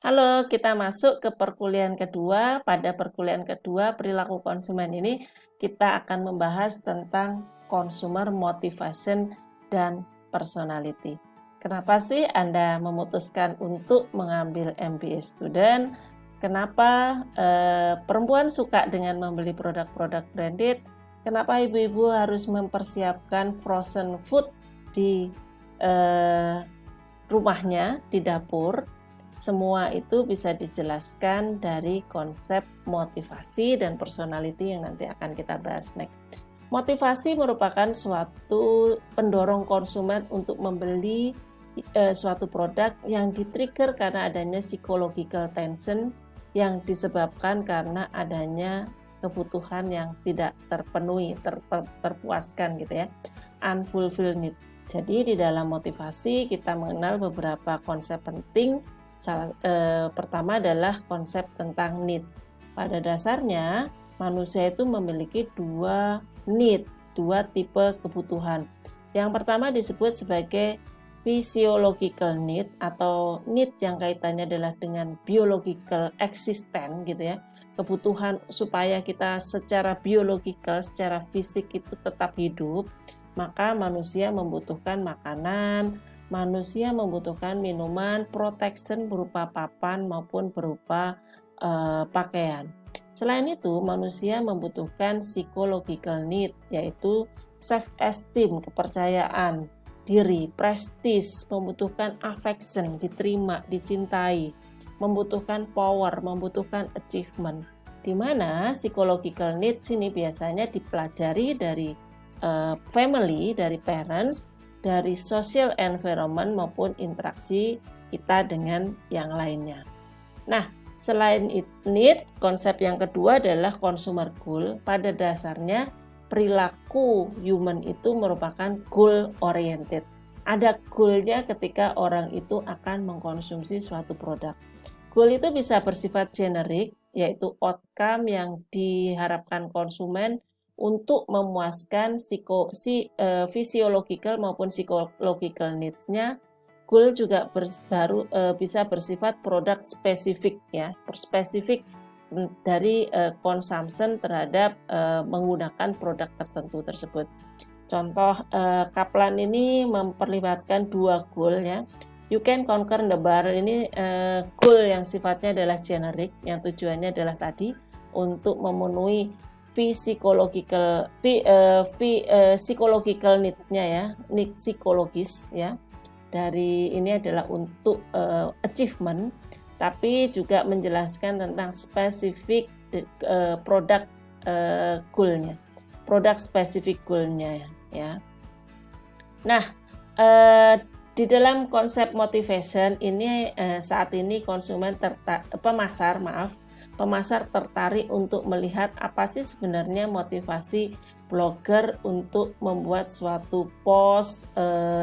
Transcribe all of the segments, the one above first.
Halo, kita masuk ke perkuliahan kedua. Pada perkuliahan kedua, perilaku konsumen ini kita akan membahas tentang consumer motivation dan personality. Kenapa sih Anda memutuskan untuk mengambil MBA student? Kenapa perempuan suka dengan membeli produk-produk branded? Kenapa ibu-ibu harus mempersiapkan frozen food di rumahnya, di dapur? Semua itu bisa dijelaskan dari konsep motivasi dan personality yang nanti akan kita bahas next. Motivasi merupakan suatu pendorong konsumen untuk membeli suatu produk yang di-trigger karena adanya psychological tension yang disebabkan karena adanya kebutuhan yang tidak terpenuhi, terpuaskan gitu ya, unfulfilled need. Jadi di dalam motivasi kita mengenal beberapa konsep penting. Pertama adalah konsep tentang needs. Pada dasarnya manusia itu memiliki dua needs, dua tipe kebutuhan. Yang pertama disebut sebagai physiological need atau need yang kaitannya adalah dengan biological existence gitu ya. Kebutuhan supaya kita secara biologikal, secara fisik itu tetap hidup, maka manusia membutuhkan makanan, manusia membutuhkan minuman, protection berupa papan maupun berupa pakaian. Selain itu, manusia membutuhkan psychological need, yaitu self-esteem, kepercayaan diri, prestige, membutuhkan affection, diterima, dicintai, membutuhkan power, membutuhkan achievement. Di mana psychological needs ini biasanya dipelajari dari family, dari parents, dari social environment maupun interaksi kita dengan yang lainnya. Nah, selain need, konsep yang kedua adalah consumer goal. Pada dasarnya, perilaku human itu merupakan goal oriented. Ada goalnya ketika orang itu akan mengkonsumsi suatu produk. Goal itu bisa bersifat generik, yaitu outcome yang diharapkan konsumen untuk memuaskan physiological maupun psychological needs-nya. Goal juga bisa bersifat produk spesifik ya, spesifik dari consumption terhadap menggunakan produk tertentu tersebut. Contoh Kaplan ini memperlihatkan dua goal ya. You can conquer the bar ini goal yang sifatnya adalah generik, yang tujuannya adalah tadi untuk memenuhi physiological needs-nya ya, need psikologis ya. Dari ini adalah untuk achievement, tapi juga menjelaskan tentang spesifik produk goal-nya, produk spesifik goal-nya ya. Nah, di dalam konsep motivation ini saat ini pemasar tertarik untuk melihat apa sih sebenarnya motivasi blogger untuk membuat suatu post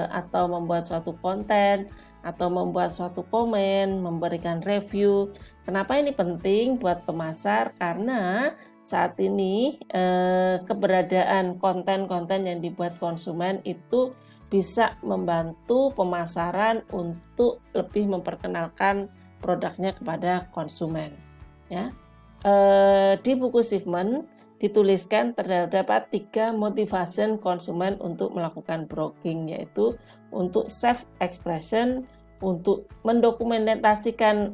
atau membuat suatu konten atau membuat suatu komen, memberikan review. Kenapa ini penting buat pemasar? Karena saat ini keberadaan konten-konten yang dibuat konsumen itu bisa membantu pemasaran untuk lebih memperkenalkan produknya kepada konsumen. Ya, di buku Shipment dituliskan terdapat 3 motivation konsumen untuk melakukan blogging, yaitu untuk self expression, untuk mendokumentasikan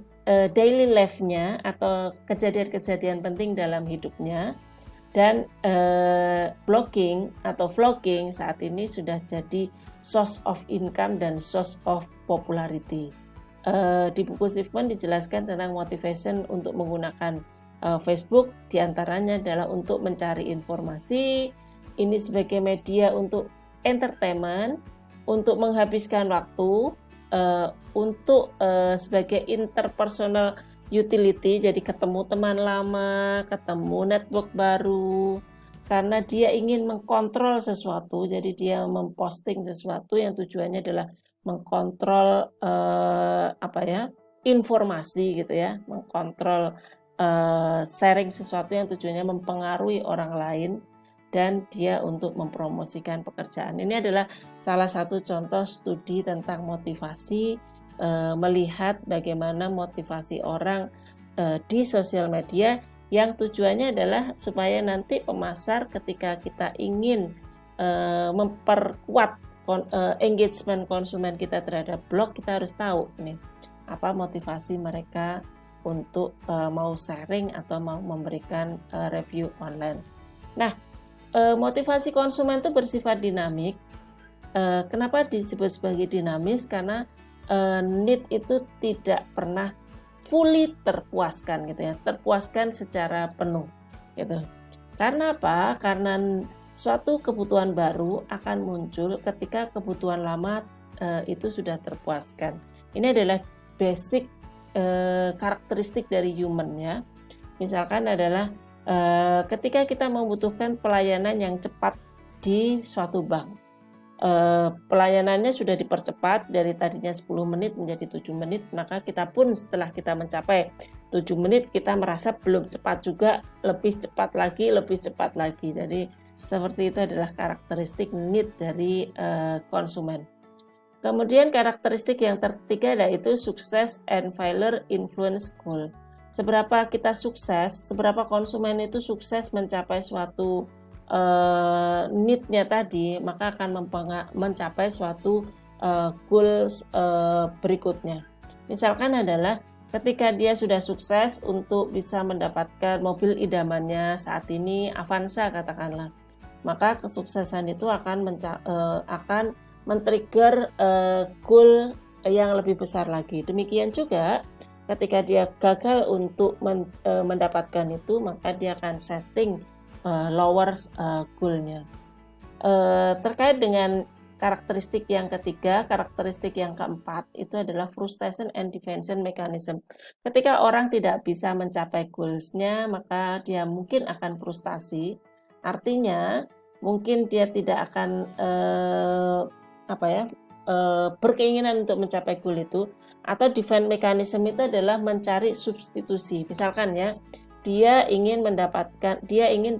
daily life-nya atau kejadian-kejadian penting dalam hidupnya, dan blogging atau vlogging saat ini sudah jadi source of income dan source of popularity. Di buku Shipment dijelaskan tentang motivation untuk menggunakan Facebook, diantaranya adalah untuk mencari informasi, ini sebagai media untuk entertainment, untuk menghabiskan waktu, untuk sebagai interpersonal utility, jadi ketemu teman lama, ketemu network baru, karena dia ingin mengkontrol sesuatu, jadi dia memposting sesuatu yang tujuannya adalah mengkontrol informasi gitu ya, mengkontrol sharing sesuatu yang tujuannya mempengaruhi orang lain, dan dia untuk mempromosikan pekerjaan. Ini adalah salah satu contoh studi tentang motivasi melihat bagaimana motivasi orang di sosial media, yang tujuannya adalah supaya nanti pemasar ketika kita ingin memperkuat engagement konsumen kita terhadap blog, kita harus tahu nih apa motivasi mereka untuk mau sharing atau mau memberikan review online. Nah, motivasi konsumen itu bersifat dinamik. Kenapa disebut sebagai dinamis? Karena need itu tidak pernah fully terpuaskan gitu ya, terpuaskan secara penuh gitu. Karena apa? Karena suatu kebutuhan baru akan muncul ketika kebutuhan lama itu sudah terpuaskan. Ini adalah basic karakteristik dari human ya. Misalkan adalah ketika kita membutuhkan pelayanan yang cepat di suatu bank, pelayanannya sudah dipercepat dari tadinya 10 menit menjadi 7 menit, maka kita pun setelah kita mencapai 7 menit kita merasa belum cepat juga, lebih cepat lagi. Jadi seperti itu adalah karakteristik need dari konsumen. Kemudian karakteristik yang ketiga yaitu sukses and failure influence goal. Seberapa kita sukses, seberapa konsumen itu sukses mencapai suatu need-nya tadi, maka akan mencapai suatu goals berikutnya. Misalkan adalah ketika dia sudah sukses untuk bisa mendapatkan mobil idamannya saat ini, Avanza katakanlah, maka kesuksesan itu akan men-trigger goal yang lebih besar lagi. Demikian juga ketika dia gagal untuk mendapatkan itu, maka dia akan setting lower goal-nya. Terkait dengan karakteristik yang ketiga, karakteristik yang keempat itu adalah frustration and defense mechanism. Ketika orang tidak bisa mencapai goals-nya, maka dia mungkin akan frustasi. Artinya mungkin dia tidak akan berkeinginan untuk mencapai goal itu. Atau defense mechanism itu adalah mencari substitusi. Misalkan ya, dia ingin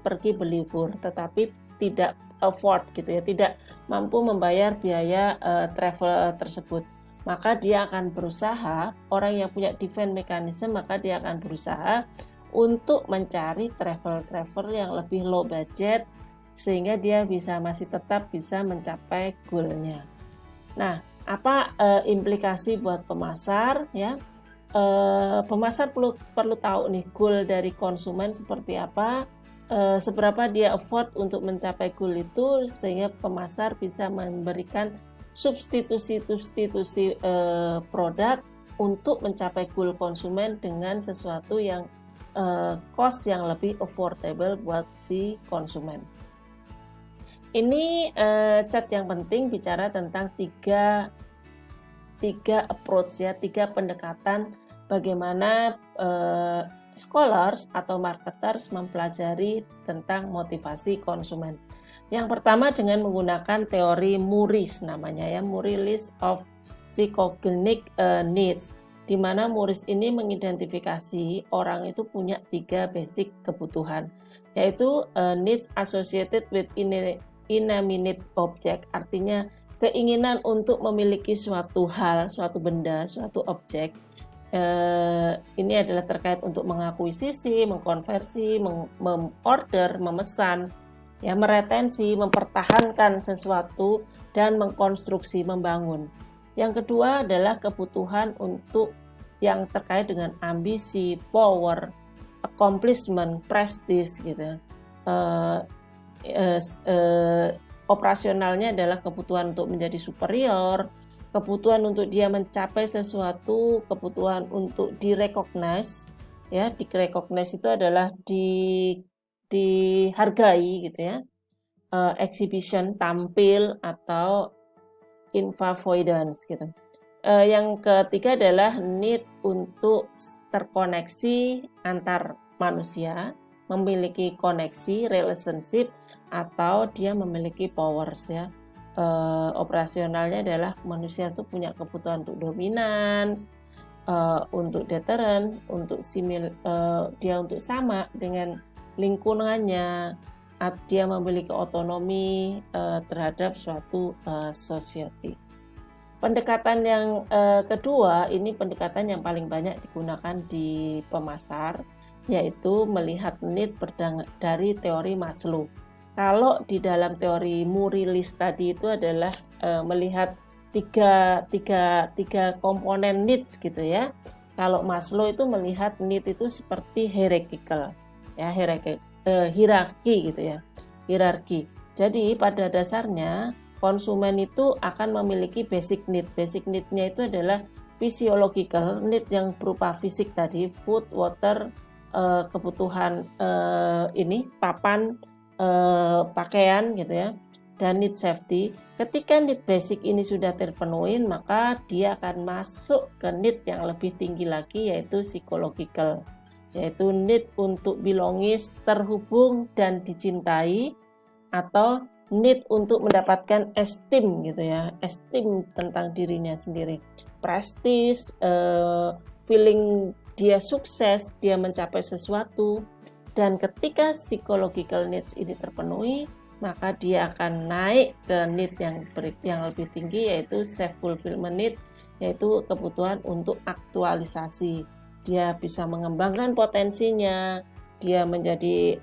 pergi berlibur tetapi tidak afford gitu ya, tidak mampu membayar biaya travel tersebut, maka dia akan berusaha, orang yang punya defense mechanism, maka dia akan berusaha untuk mencari travel yang lebih low budget sehingga dia masih tetap bisa mencapai goal-nya. Nah, apa implikasi buat pemasar ya? Pemasar perlu tahu nih goal dari konsumen seperti apa, seberapa dia afford untuk mencapai goal itu, sehingga pemasar bisa memberikan substitusi produk untuk mencapai goal konsumen dengan sesuatu yang cost yang lebih affordable buat si konsumen. Ini chat yang penting bicara tentang tiga approach ya, 3 pendekatan bagaimana scholars atau marketers mempelajari tentang motivasi konsumen. Yang pertama dengan menggunakan teori Murris namanya ya, Murris List of Psychogenic Needs, di mana Murris ini mengidentifikasi orang itu punya 3 basic kebutuhan, yaitu needs associated with inanimate object, artinya keinginan untuk memiliki suatu hal, suatu benda, suatu objek. Ini adalah terkait untuk mengakuisisi, mengkonversi, memorder, memesan, ya, meretensi, mempertahankan sesuatu, dan mengkonstruksi, membangun. Yang kedua adalah kebutuhan untuk yang terkait dengan ambisi, power, accomplishment, prestige gitu. Operasionalnya adalah kebutuhan untuk menjadi superior, kebutuhan untuk dia mencapai sesuatu, kebutuhan untuk direcognize, ya, direcognize itu adalah dihargai gitu ya, exhibition, tampil, atau infavoidance gitu. Yang ketiga adalah need untuk terkoneksi antar manusia, memiliki koneksi, relationship, atau dia memiliki powers ya. Operasionalnya adalah manusia itu punya kebutuhan untuk dominans, untuk deterrence, untuk dia untuk sama dengan lingkungannya, dia memiliki otonomi terhadap suatu society. Pendekatan yang kedua, ini pendekatan yang paling banyak digunakan di pemasar, yaitu melihat need dari teori Maslow. Kalau di dalam teori Murilis tadi itu adalah melihat tiga komponen needs gitu ya. Kalau Maslow itu melihat need itu seperti hierarchical, ya hierarki gitu ya, hierarki. Jadi pada dasarnya konsumen itu akan memiliki basic need. Basic need-nya itu adalah physiological need yang berupa fisik tadi, food, water, kebutuhan papan, pakaian gitu ya, dan need safety. Ketika need basic ini sudah terpenuhi, maka dia akan masuk ke need yang lebih tinggi lagi, yaitu psychological, yaitu need untuk belonging, terhubung dan dicintai, atau need untuk mendapatkan esteem gitu ya, esteem tentang dirinya sendiri, prestige, feeling dia sukses, dia mencapai sesuatu. Dan ketika psychological needs ini terpenuhi, maka dia akan naik ke need yang lebih tinggi, yaitu self fulfillment need, yaitu kebutuhan untuk aktualisasi. Dia bisa mengembangkan potensinya, dia menjadi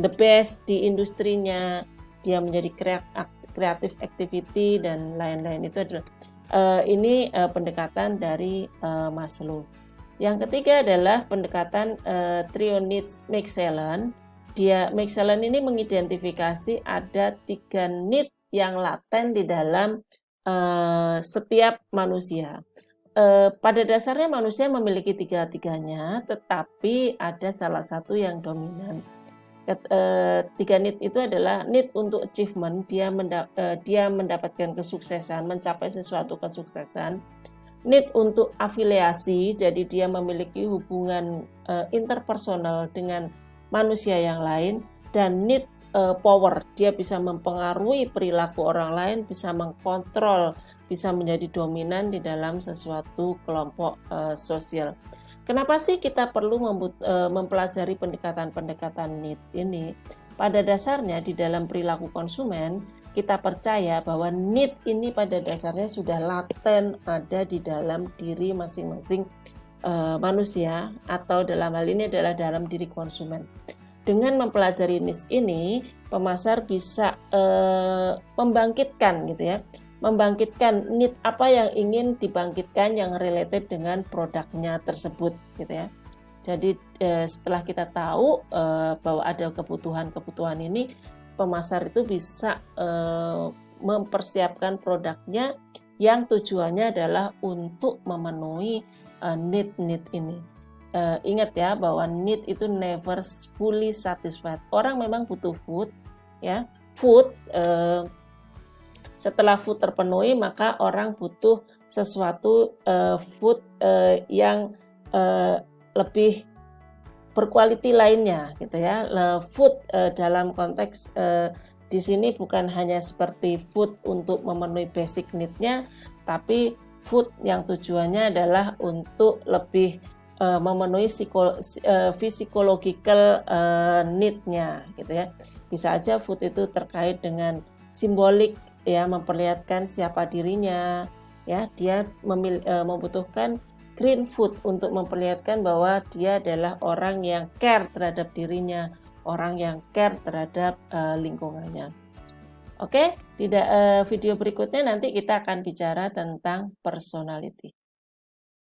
the best di industrinya, dia menjadi creative activity dan lain-lain. Itu adalah pendekatan dari Maslow. Yang ketiga adalah pendekatan trio needs Maclellan. Maclellan ini mengidentifikasi ada 3 need yang laten di dalam setiap manusia. Pada dasarnya manusia memiliki tiga-tiganya, tetapi ada salah satu yang dominan. 3 need itu adalah need untuk achievement, dia mendapatkan kesuksesan, mencapai sesuatu kesuksesan. Need untuk afiliasi, jadi dia memiliki hubungan interpersonal dengan manusia yang lain. Dan need power, dia bisa mempengaruhi perilaku orang lain, bisa mengkontrol, bisa menjadi dominan di dalam sesuatu kelompok sosial. Kenapa sih kita perlu mempelajari pendekatan-pendekatan needs ini? Pada dasarnya di dalam perilaku konsumen, kita percaya bahwa need ini pada dasarnya sudah laten ada di dalam diri masing-masing manusia, atau dalam hal ini adalah dalam diri konsumen. Dengan mempelajari needs ini, pemasar bisa membangkitkan gitu ya, membangkitkan need apa yang ingin dibangkitkan yang related dengan produknya tersebut gitu ya. Jadi setelah kita tahu bahwa ada kebutuhan ini, pemasar itu bisa mempersiapkan produknya yang tujuannya adalah untuk memenuhi need ini. Ingat ya bahwa need itu never fully satisfied. Orang memang butuh food ya, food setelah food terpenuhi, maka orang butuh sesuatu food yang lebih berkualitas lainnya gitu ya. Food dalam konteks di sini bukan hanya seperti food untuk memenuhi basic need-nya, tapi food yang tujuannya adalah untuk lebih memenuhi physiological need-nya gitu ya. Bisa aja food itu terkait dengan simbolik ya, memperlihatkan siapa dirinya ya, dia membutuhkan green food untuk memperlihatkan bahwa dia adalah orang yang care terhadap dirinya, orang yang care terhadap lingkungannya. Oke, video berikutnya nanti kita akan bicara tentang personality.